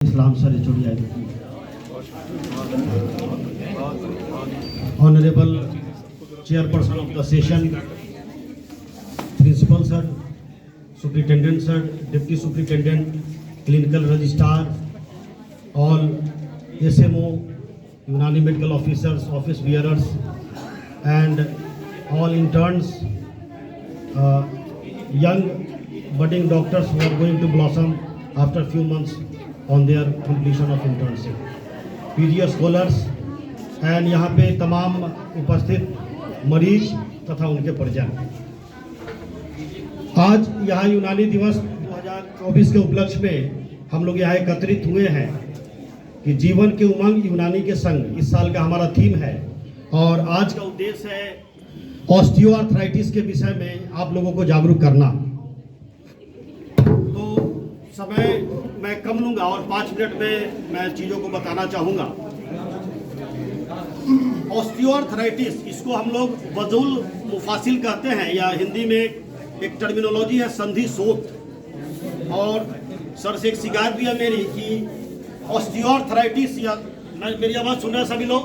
Islam sir HOD Honorable Chairperson of the session, Principal sir, Superintendent sir, Deputy Superintendent, Clinical Registrar, all SMO, Unani Medical Officers, Office Bearers, and all interns, young budding doctors who are going to blossom after a few months on their completion of internship, PGS scholars and यहाँ पे तमाम उपस्थित मरीज तथा उनके परिजन। आज यहाँ यूनानी दिवस 2024 के उपलक्ष्य में हम लोग यहाँ एकत्रित हुए हैं कि जीवन के उमंग यूनानी के संग इस साल का हमारा थीम है और आज का उद्देश्य है ऑस्टियोआर्थराइटिस के विषय में आप लोगों को जागरूक करना। तो समय मैं कम लूंगा और 5 मिनट में मैं चीज़ों को बताना चाहूँगा। ऑस्टियोआर्थराइटिस, इसको हम लोग वजूल मुफासिल कहते हैं या हिंदी में एक टर्मिनोलॉजी है संधि सोत। और सर से एक शिकायत भी है मेरी कि ऑस्टियोआर्थराइटिस या मेरी आवाज़ सुन रहे हैं सभी लोग?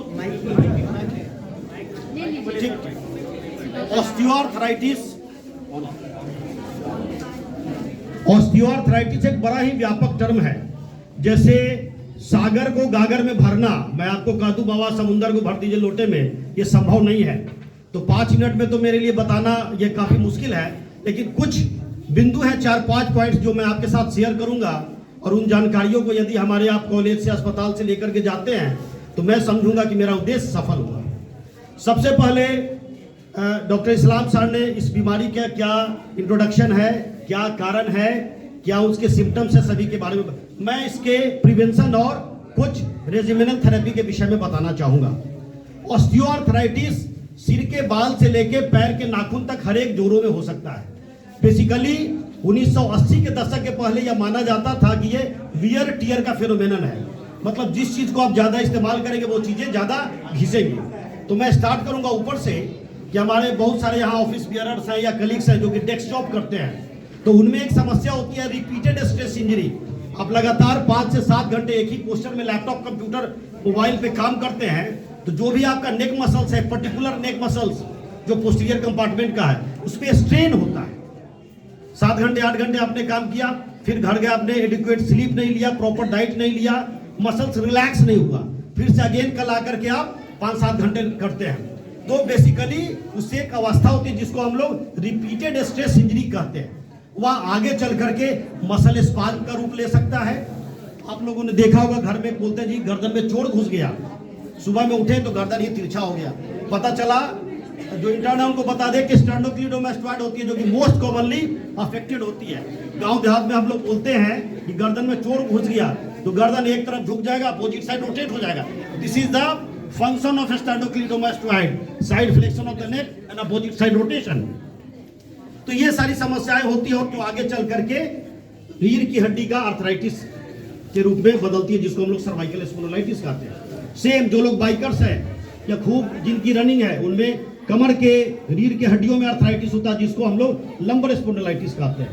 ऑस्टियोआर्थराइटिस एक बड़ा ही व्यापक टर्म है। जैसे सागर को गागर में भरना, मैं आपको कह दूं बाबा समुंदर को भर दीजिए लोटे में, ये संभव नहीं है। तो 5 मिनट में तो मेरे लिए बताना ये काफी मुश्किल है, लेकिन कुछ बिंदु है 4-5 पॉइंट्स जो मैं आपके साथ शेयर करूंगा और उन जानकारियों को यदि हमारे आप कॉलेज से अस्पताल से लेकर के जाते हैं तो मैं समझूंगा कि मेरा उद्देश्य सफल हुआ। सबसे पहले डॉक्टर इस्लाम सर ने इस बीमारी का क्या इंट्रोडक्शन है, क्या कारण है, क्या उसके सिम्टम्स है, सभी के बारे में मैं इसके प्रिवेंशन और कुछ रेजिमिनल थेरेपी के विषय में बताना चाहूंगा। ऑस्टियोआर्थराइटिस सिर के बाल से लेके पैर के नाखून तक हर एक जोड़ों में हो सकता है। बेसिकली 1980 के दशक के पहले यह माना जाता था कि ये वियर टियर का फेनोमेनन है, मतलब जिस चीज को आप ज्यादा इस्तेमाल करेंगे वो चीजें ज्यादा घिसेंगी। तो मैं स्टार्ट करूंगा ऊपर से कि हमारे बहुत सारे यहाँ ऑफिस बियरर्स हैं या कलीग्स हैं जो कि डेस्क जॉब करते हैं, तो उनमें एक समस्या होती है रिपीटेड स्ट्रेस इंजरी। आप लगातार 5 से 7 घंटे एक ही पोस्टर में लैपटॉप, कंप्यूटर, मोबाइल पे काम करते हैं, तो जो भी आपका नेक मसल्स है, पर्टिकुलर नेक मसल्स जो पोस्टीरियर कंपार्टमेंट का है, उस पर स्ट्रेन होता है। 7 घंटे 8 घंटे आपने काम किया, फिर घर गए, आपने एडिक्वेट स्लीप नहीं लिया, प्रॉपर डाइट नहीं लिया, मसल्स रिलैक्स नहीं हुआ, फिर से अगेन कल आकर के आप 5-7 घंटे करते हैं, तो बेसिकली उससे एक अवस्था होती है जिसको हम लोग रिपीटेड स्ट्रेस इंजरी कहते हैं। वह आगे चल करके मसल स्पाज्म का रूप ले सकता है। आप लोगों ने देखा होगा घर में बोलते हैं जी गर्दन में चोट घुस गया, सुबह में उठे तो गर्दन ही तिरछा हो गया। पता चला, जो इंटर्न है उनको बता दे कि स्टेर्नोक्लीडोमास्टॉइड होती है जो कि मोस्ट कॉमनली अफेक्टेड होती है। गांव देहात में हम लोग बोलते हैं कि गर्दन में चोट घुस गया तो गर्दन एक तरफ झुक जाएगा, अपोजिट साइड रोटेट हो जाएगा। This is the function of sternocleidomastoid, side flexion of the neck and opposite side rotation. तो ये सारी समस्याएं होती है और जो आगे चल करके रीढ़ की हड्डी का आर्थराइटिस के रूप में बदलती है, जिसको हम लोग सर्वाइकल स्पॉन्डिलाइटिस कहते हैं। सेम जो लोग बाइकर्स हैं या खूब जिनकी रनिंग है, उनमें कमर के रीढ़ के हड्डियों में आर्थराइटिस होता है, जिसको हम लोग लंबर स्पॉन्डिलाइटिस कहते हैं।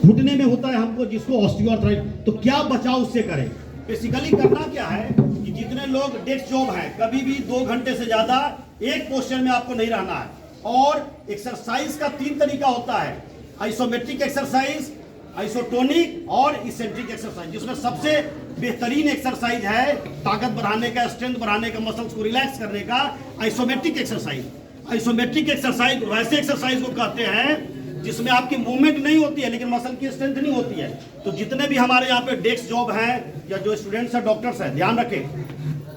घुटने में होता है हमको, जिसको ऑस्टियोआर्थराइटिस। तो क्या बचाव उससे करें? बेसिकली करना क्या है कि जितने लोग डेस्क जॉब है, कभी भी 2 घंटे से ज्यादा एक पोस्चर में आपको नहीं रहना है। और एक्सरसाइज का 3 तरीका होता है, आइसोमेट्रिक एक्सरसाइज, आइसोटोनिक और इसेंट्रिक एक्सरसाइज, जिसमें सबसे बेहतरीन एक्सरसाइज है ताकत बढ़ाने का, स्ट्रेंथ बढ़ाने का, मसल्स को रिलैक्स करने का, आइसोमेट्रिक एक्सरसाइज। आइसोमेट्रिक एक्सरसाइज वैसे एक्सरसाइज को कहते हैं जिसमें आपकी मूवमेंट नहीं होती है लेकिन मसल की स्ट्रेंथ नहीं होती है। तो जितने भी हमारे यहाँ पे डेस्क जॉब हैं या जो स्टूडेंट्स हैं, डॉक्टर्स हैं, ध्यान रखें,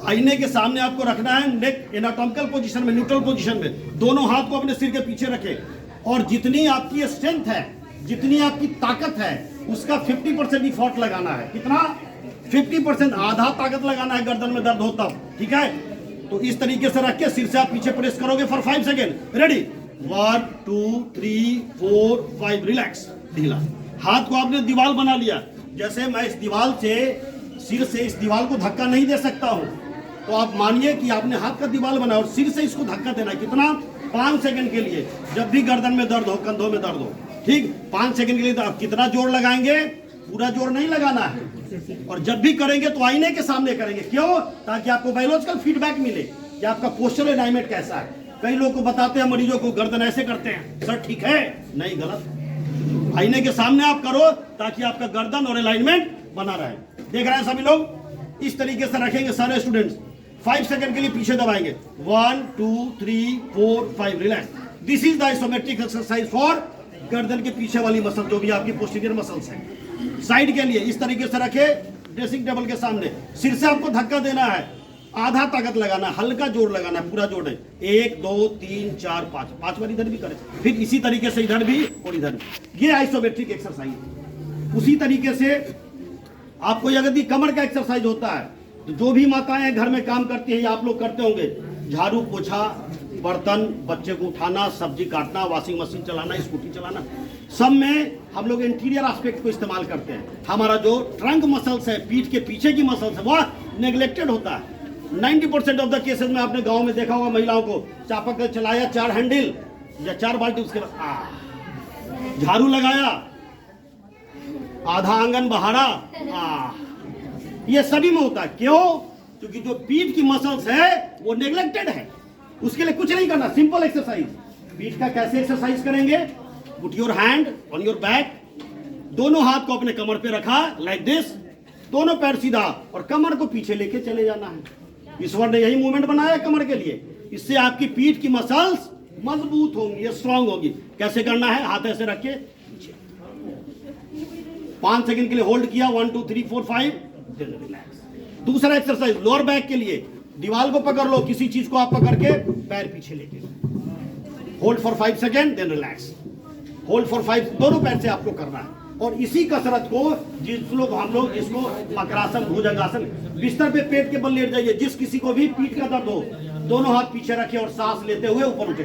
आईने के सामने आपको रखना है, नेक एनाटॉमिकल पोजीशन में, न्यूट्रल पोजीशन में, दोनों हाथ को अपने सिर के पीछे रखें और जितनी आपकी स्ट्रेंथ है, जितनी आपकी ताकत है, उसका 50% इफोर्ट लगाना है। कितना? 50%, आधा ताकत लगाना है गर्दन में दर्द हो तब, ठीक है? तो इस तरीके से रख के सिर से आप पीछे प्रेस करोगे फॉर 5 सेकेंड। रेडी? 1 2 3 4 5, रिलैक्स, ढीला। हाथ को आपने दीवार बना लिया। जैसे मैं इस दीवार से, सिर से इस दीवार को धक्का नहीं दे सकता हूं, तो आप मानिए कि आपने हाथ का दीवार बनाया और सिर से इसको धक्का देना है। कितना? 5 सेकंड के लिए। जब भी गर्दन में दर्द हो, कंधों में दर्द हो, ठीक, 5 सेकंड के लिए। तो आप कितना जोर लगाएंगे? पूरा जोर नहीं लगाना है, और जब भी करेंगे तो आईने के सामने करेंगे। क्यों? ताकि आपको बायोलॉजिकल फीडबैक मिले कि आपका पोस्चर अलाइनमेंट कैसा है। कई लोग को बताते हैं मरीजों को गर्दन ऐसे करते हैं, सर ठीक है, नहीं, गलत। आईने के सामने आप करो ताकि आपका गर्दन और अलाइनमेंट बना रहे। देख रहे हैं सभी लोग? इस तरीके से रखेंगे सारे स्टूडेंट्स। 5 सेकंड के लिए पीछे दबाएंगे। 1 2 3 4 5, relax. This is the isometric exercise for गर्दन के पीछे वाली मसल, जो भी आपकी पोस्टीरियर मसल्स है। साइड के लिए इस तरीके से रखे, ड्रेसिंग टेबल के सामने। सिर से आपको धक्का देना है, आधा ताकत लगाना, हल्का जोर लगाना, पूरा जोर नहीं। 1 2 3 4 5 बार इधर भी करें, फिर इसी तरीके से इधर भी और इधर भी। ये आइसोमेट्रिक एक्सरसाइज। उसी तरीके से आपको यदि कमर का एक्सरसाइज होता है तो जो भी माताएं घर में काम करती हैं, आप लोग करते होंगे, झाड़ू पोछा, बर्तन, बच्चे को उठाना, सब्जी काटना, वॉशिंग मशीन चलाना, स्कूटी चलाना, सब में हम लोग इंटीरियर एस्पेक्ट को इस्तेमाल करते हैं। हमारा जो ट्रंक मसल्स है, पीठ के पीछे की मसल्स है, वह नेग्लेक्टेड होता है। 90% ऑफ द केसेस में आपने गांव में देखा होगा, महिलाओं को चापाकल चलाया, 4 हैंडल या 4 बाल्टी, उसके बाद झाड़ू लगाया, आधा आंगन बहारा, ये सभी में होता है। क्यों? क्योंकि जो पीठ की मसल्स है वो नेग्लेक्टेड है। उसके लिए कुछ नहीं करना, सिंपल एक्सरसाइज। पीठ का कैसे एक्सरसाइज करेंगे? Put your hand on your back, दोनों हाथ को अपने कमर पे रखा, लाइक दिस, दोनों पैर सीधा, और कमर को पीछे लेके चले जाना है। ईश्वर ने यही मूवमेंट बनाया कमर के लिए। इससे आपकी पीठ की मसल्स मजबूत होंगी, स्ट्रांग होगी। कैसे करना है? हाथ ऐसे रख के 5 सेकंड के लिए होल्ड किया, 1 2 3 4 5, रिलैक्स। दूसरा एक्सरसाइज लोअर बैक के लिए, दीवार को पकड़ लो, किसी चीज को आप पकड़ के पैर पीछे लेके, hold for 5 second, then relax, hold for 5, दोनों पैर से आपको करना है। और इसी कसरत को हम लोग इसको मकरासन, भुजंगासन, बिस्तर पे पेट के बल लेट जाइए। जिस किसी को भी पीठ का दर्द हो, दोनों हाथ पीछे रखे और सांस लेते हुए ऊपर उठे,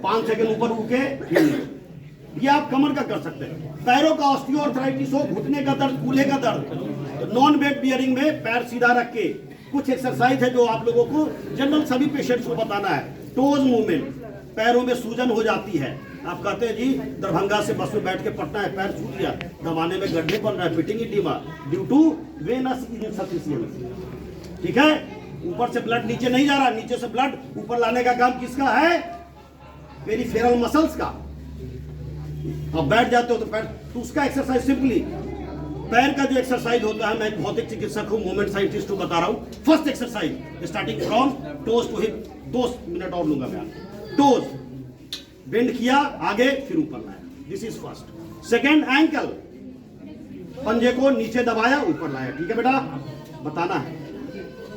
5 सेकंड ऊपर उठे। ये आप कमर का कर सकते हैं। पैरों का ऑस्टियोआर्थराइटिस हो, घुटने का दर्द, कूल्हे का दर्द, नॉन वेट बियरिंग में पैर सीधा रख के कुछ एक्सरसाइज है जो आप लोगों को जनरल सभी पेशेंट्स को बताना है। टोज मूवमेंट, पैरों में सूजन हो जाती है, आप कहते हैं जी दरभंगा से बस में बैठ के पटना है, पैर सूज गया, दबाने में गड्ढे बन रहा है, pitting edema due to venous insufficiency. ठीक है? ऊपर से ब्लड नीचे नहीं जा रहा, नीचे से ब्लड ऊपर लाने का काम किसका है? पेरिफेरल मसल्स का। अब बैठ जाते हो तो पैर, तो उसका एक्सरसाइज सिंपली, पैर का जो एक्सरसाइज होता है, मैं एक भौतिक चिकित्सक हूं, मूवमेंट साइंटिस्ट को बता रहा हूं। First exercise starting from toes to hip, 2 minute और लूंगा मैं। टोज बेंड किया आगे, फिर ऊपर लाया, this is first. Second ankle, पंजे को नीचे दबाया, ऊपर लाया। ठीक है बेटा, बताना है।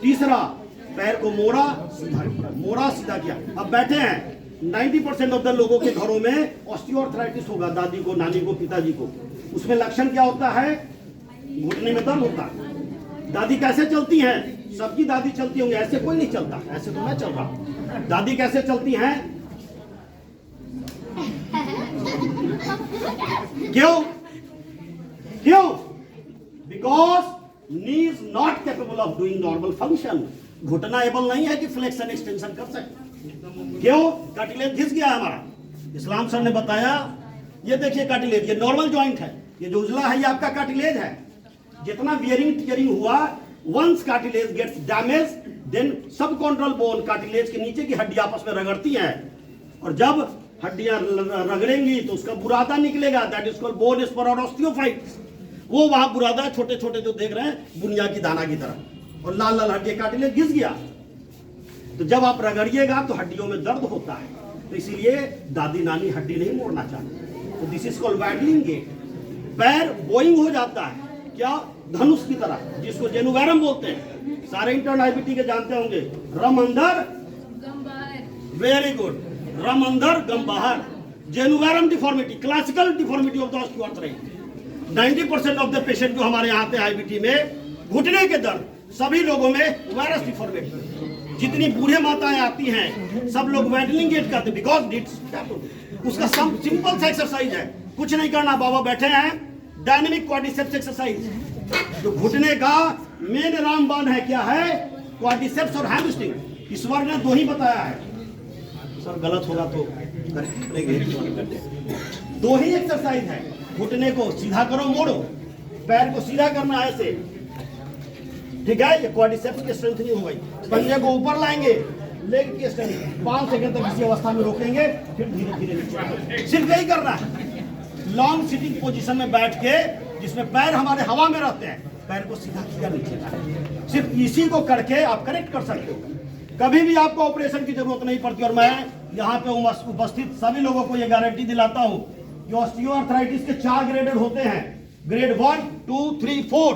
तीसरा, पैर को मोड़ा, सीधा मोड़ा, सीधा किया। अब बैठे हैं, 90% ऑफ द लोगों के घरों में ऑस्टियोआर्थराइटिस होगा, दादी को, नानी को, पिताजी को। उसमें लक्षण क्या होता है? घुटने में दर्द होता है। दादी कैसे चलती हैं? सबकी दादी चलती होंगी, ऐसे कोई नहीं चलता, ऐसे तो मैं चल रहा हूं। दादी कैसे चलती हैं? क्यों? क्यों? Because knee is not capable of doing normal function. घुटना एबल नहीं है कि फ्लेक्शन एक्सटेंशन कर सके। क्यों? कार्टिलेज घिस गया हमारा। इस्लाम सर ने बताया, ये देखिए कार्टिलेज, ये नॉर्मल जॉइंट है, ये जो उजला है ये आपका कार्टिलेज है। जितना वियरिंग टियरिंग हुआ, once cartilage gets damage, then subchondral bone, cartilage के नीचे की हड्डी आपस में रगड़ती हैं, और जब हड्डियां रगड़ेंगी तो उसका बुरादा निकलेगा, that is called bone spur और ऑस्टियोफाइट्स। वो वहां बुरादा छोटे छोटे जो देख रहे हैं बुनिया की दाना की तरह, और लाल लाल हड्डी, कार्टिलेज घिस गया। तो जब आप रगड़िएगा तो हड्डियों में दर्द होता है, तो इसीलिए दादी नानी हड्डी नहीं मोड़ना चाहते। तो दिस इज कॉल्ड वैडलिंग गेट। पैर बोइंग हो जाता है, क्या? धनुष की तरह, जिसको जेनुवैरम बोलते हैं। सारे इंटर्न आईबीटी के जानते होंगे, रम अंदर गम बाहर। वेरी गुड, रम अंदर गम बाहर। Genu varum deformity, classical deformity of the osteoarthritis. 90% of the patient जो हमारे यहाँ पे आईबीटी में घुटने के दर्द, सभी लोगों में वायरस डिफॉर्मिटी। जितनी बूढ़े माताएं आती हैं सब लोग वैडलिंग गेट करते, बिकॉज इट्स उसका सिंपल सा एक्सरसाइज है, कुछ नहीं करना। बाबा बैठे हैं, डायनेमिक क्वाड्रिसेप्स एक्सरसाइज। तो घुटने का मेन रामबाण है, क्या है? क्वाड्रिसेप्स और हैमस्ट्रिंग। ईश्वर ने 2 ही बताया है। सर गलत होगा तो करेंगे। 2 ही एक्सरसाइज है। घुटने को सीधा करो, मोड़ो, पैर को सीधा करना है ऐसे, ठीक है, ये क्वाड्रिसेप्स की स्ट्रेंथनिंग हो गई। पंजे को ऊपर लाएंगे, लेग की स्ट्रेंथ 5 सेकंड तक इसी अवस्था में रोकेंगे, फिर धीरे धीरे नीचे। सिर्फ यही करना है। लॉन्ग सिटिंग पोजीशन में बैठ के, जिसमें पैर हमारे हवा में रहते हैं, पैर को सीधा किया नीचे का। सिर्फ इसी को करके आप करेक्ट कर सकते हो। कभी भी आपको ऑपरेशन की जरूरत नहीं पड़ती। और मैं यहाँ पे उपस्थित सभी लोगों को ये गारंटी दिलाता हूँ कि ऑस्टियोआर्थराइटिस के 4 ग्रेडेड होते हैं। ग्रेड 1, 2, 3, 4।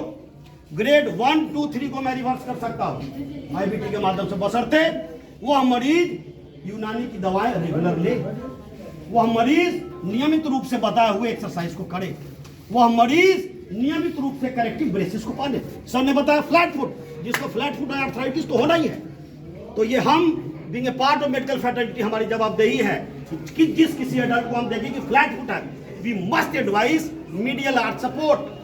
ग्रेड 1, 2, 3 को मैं रिवर्स कर सकता हूँ आईबीटी के माध्यम से, बशर्ते वो मरीज यूनानी की दवाएं रेगुलर ले, वह मरीज नियमित रूप से बताए हुए एक्सरसाइज को करे, वह मरीज नियमित रूप से करेक्टिव ब्रेसेस को पाले। सर ने बताया फ्लैट फुट, जिसको फ्लैट फुट आर्थराइटिस तो होना ही है। तो ये हम being a part of medical fraternity, हमारी जवाबदेही है कि जिस किसी एडल्ट को हम देखें कि फ्लैट फुट है, we must advise medial arch support.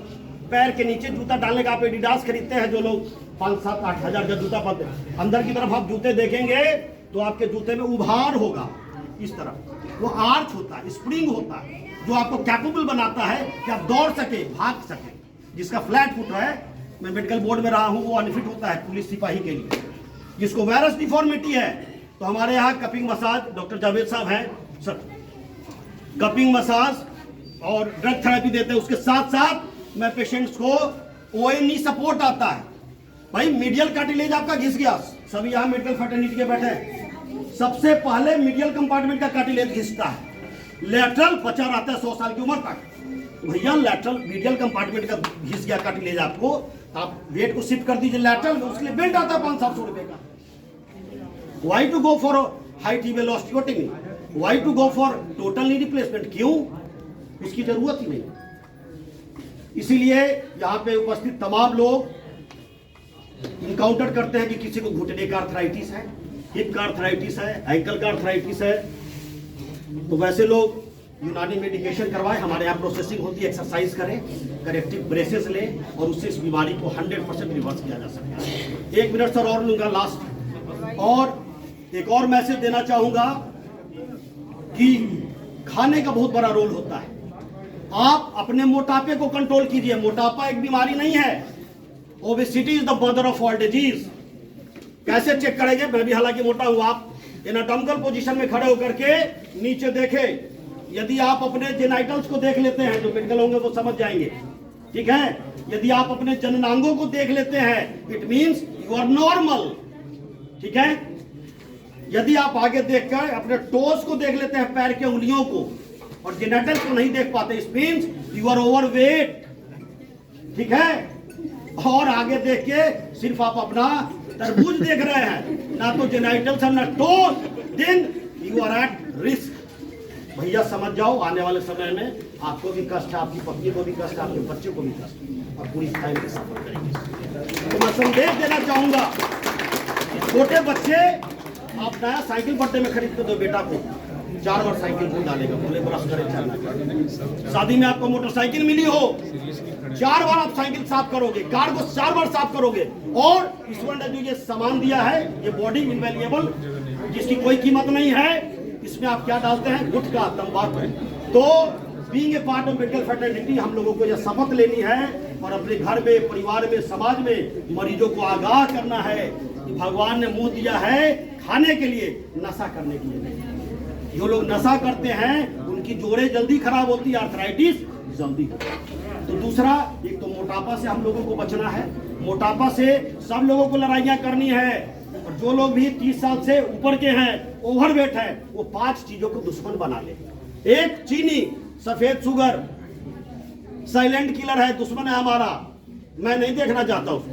पैर के नीचे जूता डालने का आप एडिडास खरीदते हैं जो लोग 5, 7, 8 हजार का जूता पाते हैं, अंदर की तरफ आप जूते देखेंगे तो आपके जूते में उभार होगा, इस तरफ वो आर्च होता है, स्प्रिंग होता है, जो आपको कैपेबल बनाता है कि आप दौड़ सके, भाग सके। जिसका फ्लैट फुट है, मैं मेडिकल बोर्ड में रहा हूं, वो अनफिट होता है पुलिस सिपाही के लिए। जिसको वायरस डिफॉर्मिटी है, तो हमारे यहाँ कपिंग मसाज डॉक्टर जावेद साहब हैं सर, कपिंग मसाज और ड्रग थेरेपी देते हैं। उसके साथ साथ मैं पेशेंट्स को ओएनई सपोर्ट आता है। भाई मीडियल कार्टिलेज आपका घिस गया, सभी यहाँ मेडिकल फैटर्निटी के बैठे हैं, सबसे पहले मीडियल कंपार्टमेंट का कार्टिलेज घिसता है, लेटरल बचा रहता है 100 साल की उम्र तक। भैया लेटरल मीडियल कंपार्टमेंट का घिस गया कार्टिलेज आपको, आप वेट को शिफ्ट कर दीजिए लेटरल, उसके लिए बेल्ट आता है 500-700 रुपए का। Why to go for high T-wall osteotomy? Why to go for total knee replacement? क्यों? उसकी जरूरत ही नहीं। इसीलिए यहाँ पे उपस्थित तमाम लोग इनकाउंटर करते हैं कि किसी को घुटने का आर्थराइटिस है, हिप का आर्थराइटिस है, एंकल का आर्थराइटिस है, तो वैसे लोग यूनानी मेडिकेशन करवाए, हमारे यहाँ प्रोसेसिंग होती है, एक्सरसाइज करें, करेक्टिव ब्रेसेस लें और उससे इस बीमारी को 100% रिवर्स किया जा सकता है। 1 मिनट सर और लूंगा लास्ट। और एक और मैसेज देना चाहूंगा कि खाने का बहुत बड़ा रोल होता है। आप अपने मोटापे को कंट्रोल कीजिए। मोटापा एक बीमारी नहीं है, obesity is the mother of all disease. कैसे चेक करेंगे? मैं भी हालांकि मोटा हूं। आप एनाटॉमिकल पोजीशन में खड़े होकर के नीचे देखें। यदि आप अपने जेनाइटल्स को देख लेते हैं, जो मेडिकल होंगे वो समझ जाएंगे, ठीक है। यदि आप अपने जननांगों को देख लेते हैं, it means you are normal, ठीक है। यदि आप आगे देखकर अपने टोस को देख लेते हैं, पैर के उंगलियों को, और जेनाइटल्स को नहीं देख पाते, it means you are overweight, ठीक है। और आगे देख के सिर्फ आप अपना तरबूज देख रहे हैं, ना तो जेनाइटल्स और ना toes, then you are at risk. भैया समझ जाओ, आने वाले समय में आपको भी कष्ट है, आपकी पत्नी को भी कष्ट है, आपके बच्चे को भी कष्ट है, और पूरी फैमिली सफर करेंगे। तो मैं संदेश देना चाहूंगा, छोटे बच्चे आप नया साइकिल बर्थडे में खरीदते दो बेटा को, 4 बार साइकिल धो डालेगा, बोले ब्रश करे चलना। शादी में आपको मोटरसाइकिल मिली हो, 4 बार आप साइकिल साफ करोगे, कार को 4 बार साफ करोगे। और ईश्वर ने जो ये सामान दिया है, ये बॉडी इनवैल्यूएबल, जिसकी कोई कीमत नहीं है, इसमें आप क्या डालते हैं? गुटखा, तंबाकू। तो being a part of medical fraternity, हम लोगों को यह शपथ लेनी है और अपने घर में, परिवार में, समाज में मरीजों को आगाह करना है कि भगवान ने मुंह दिया है खाने के लिए, नशा करने के लिए नहीं। जो लोग नशा करते हैं उनकी जोड़ें जल्दी खराब होती है, आर्थराइटिस जल्दी होती है। तो दूसरा, एक तो मोटापा से हम लोगों को बचना है। मोटापा से सब लोगों को लड़ाइयाँ करनी है। और जो लोग भी 30 साल से ऊपर के हैं, ओवरवेट है, वो 5 चीजों को दुश्मन बना ले। 1, चीनी, सफेद शुगर, साइलेंट किलर है, दुश्मन है हमारा, मैं नहीं देखना चाहता उसको।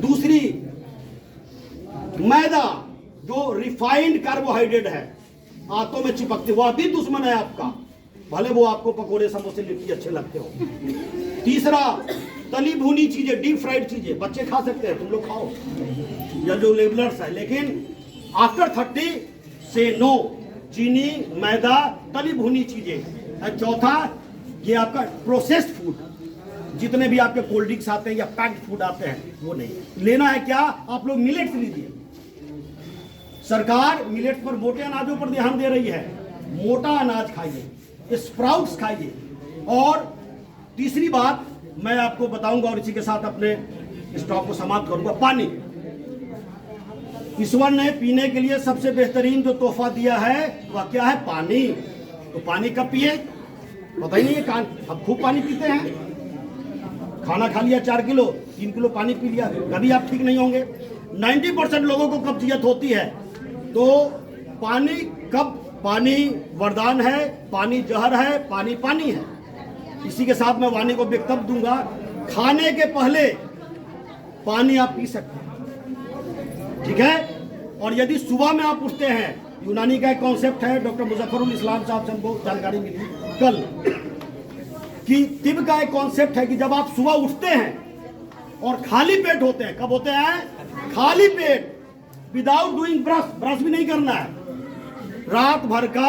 दूसरी, मैदा, जो रिफाइंड कार्बोहाइड्रेट है, आंतों में चिपकते, वह भी दुश्मन है आपका, भले वो आपको पकोड़े, समोसे, लिट्टी अच्छे लगते हो। तीसरा, तली भुनी चीजें, डीप फ्राइड चीजें, बच्चे खा सकते हैं, तुम लोग खाओ, या जो लेबलर्स है, लेकिन आफ्टर 30 से नो, चीनी, मैदा, तली भुनी चीजें। और चौथा, ये आपका प्रोसेस्ड फूड, जितने भी आपके कोल्ड ड्रिंक्स आते हैं या पैक्ड फूड आते हैं, वो नहीं लेना है। क्या आप लोग मिलेट्स लीजिए। सरकार मिलेट्स पर, मोटे अनाजों पर ध्यान दे रही है। मोटा अनाज खाइए, स्प्राउट्स खाइए। और तीसरी बात मैं आपको बताऊंगा, और इसी के साथ अपने इस टॉक को समाप्त करूंगा। पानी, ईश्वर ने पीने के लिए सबसे बेहतरीन जो तोहफा दिया है वह क्या है? पानी। तो पानी कब पिए? पता ही नहीं है। अब खूब पानी पीते हैं, खाना खा लिया 4 किलो 3 किलो पानी पी लिया, कभी आप ठीक नहीं होंगे। 90% लोगों को कब्जियत होती है। तो पानी कब? पानी वरदान है, पानी जहर है, पानी पानी है। इसी के साथ मैं वाणी को वक्तव्य दूंगा, खाने के पहले पानी आप पी सकते हैं, ठीक है। और यदि सुबह में आप उठते हैं, यूनानी का एक कॉन्सेप्ट है, डॉक्टर मुजफ्फरुल इस्लाम साहब से हमको जानकारी मिली कल कि तिब का एक कॉन्सेप्ट है कि जब आप सुबह उठते हैं और खाली पेट होते हैं, कब होते हैं? खाली पेट, विदाउट डूइंग ब्रश भी नहीं करना है। रात भर का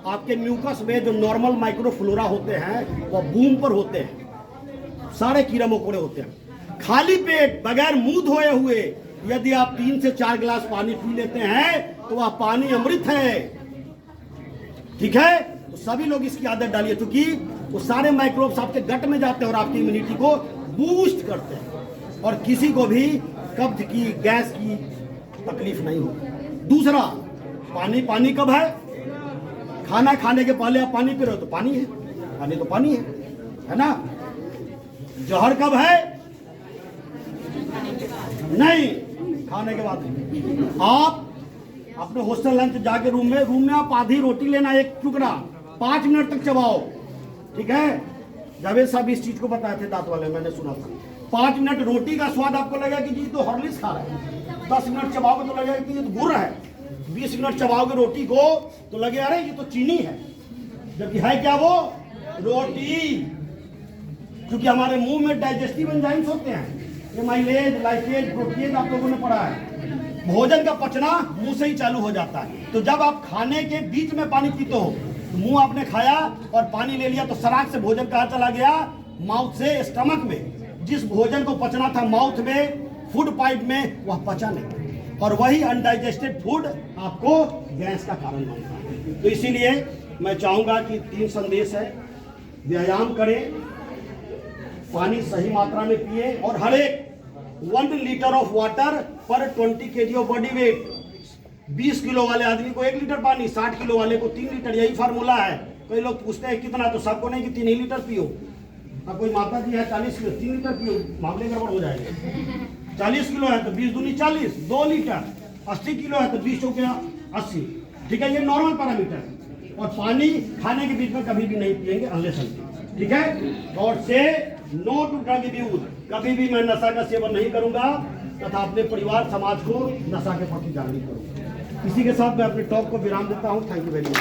आपके म्यूकस में जो नॉर्मल माइक्रोफ्लोरा होते हैं वो बूम पर होते हैं, सारे कीड़े मकोड़े होते हैं। खाली पेट बगैर मुंह धोए हुए यदि आप 3 से 4 गिलास पानी पी लेते हैं तो वह पानी अमृत है, ठीक है। तो सभी लोग इसकी आदत डालिए, क्योंकि वो सारे माइक्रोब्स आपके गट में जाते हैं और आपकी इम्यूनिटी को बूस्ट करते हैं और किसी को भी कब्ज की, गैस की तकलीफ नहीं होती। दूसरा, पानी। पानी कब है? खाना खाने के पहले आप पानी पी रहे हो तो पानी है, पानी तो पानी है ना। जहर कब है? नहीं, खाने के बाद। आप अपने हॉस्टल लंच जाके रूम में आप आधी रोटी लेना, एक टुकड़ा 5 मिनट तक चबाओ, ठीक है। जावेद साहब इस चीज को बताए थे, दांत वाले, मैंने सुना था। 5 मिनट रोटी का स्वाद आपको लगेगा कि जी तो हॉर्लिक्स खा रहे हैं। 10 मिनट चबाओगे तो लगेगा कि ये तो गुड़ है। 20 मिनट चबाओगे रोटी को तो लगे अरे ये तो चीनी है, जबकि है क्या वो? रोटी। क्योंकि हमारे मुंह में डाइजेस्टिव एंजाइम्स होते हैं, एमाइलेज, लाइपेज, प्रोटीन, आप लोगों ने पढ़ा है। भोजन का पचना मुंह से ही चालू हो जाता है। तो जब आप खाने के बीच में पानी पीते हो, तो मुंह आपने खाया और पानी ले लिया, तो सराग से भोजन कहाँ चला गया? माउथ से स्टमक में। जिस भोजन को पचना था माउथ में, फूड पाइप में, वह पचा नहीं, और वही अनडाइजेस्टेड फूड आपको गैस का कारण बनता है। तो इसीलिए मैं चाहूंगा कि 3 संदेश है। व्यायाम करें, पानी सही मात्रा में पिए, और हर एक 1 लीटर ऑफ वाटर पर 20 kg of body weight. 20 kilo वाले आदमी को 1 लीटर पानी, 60 किलो वाले को 3 लीटर, यही फार्मूला है। कई लोग पूछते हैं कितना, तो सबको नहीं कि 3 ही लीटर पियो। अब कोई माता जी है 40 किलो, 3 लीटर पियो, मामले गड़बड़ हो जाएंगे। 40 किलो है तो 20 दूनी 40, 2 लीटर। 80 किलो है तो 20 हो गया 80, ठीक है। ये नॉर्मल पैरामीटर। और पानी खाने के बीच में कभी भी नहीं पिएंगे अनलेस अनटिल, ठीक है। और से नो टू ड्रग अब्यूज, कभी भी मैं नशा का सेवन नहीं करूंगा तथा अपने परिवार समाज को नशा के प्रति जागरूक करूंगा। इसी के साथ मैं अपने टॉक को विराम देता हूं। Thank you very much.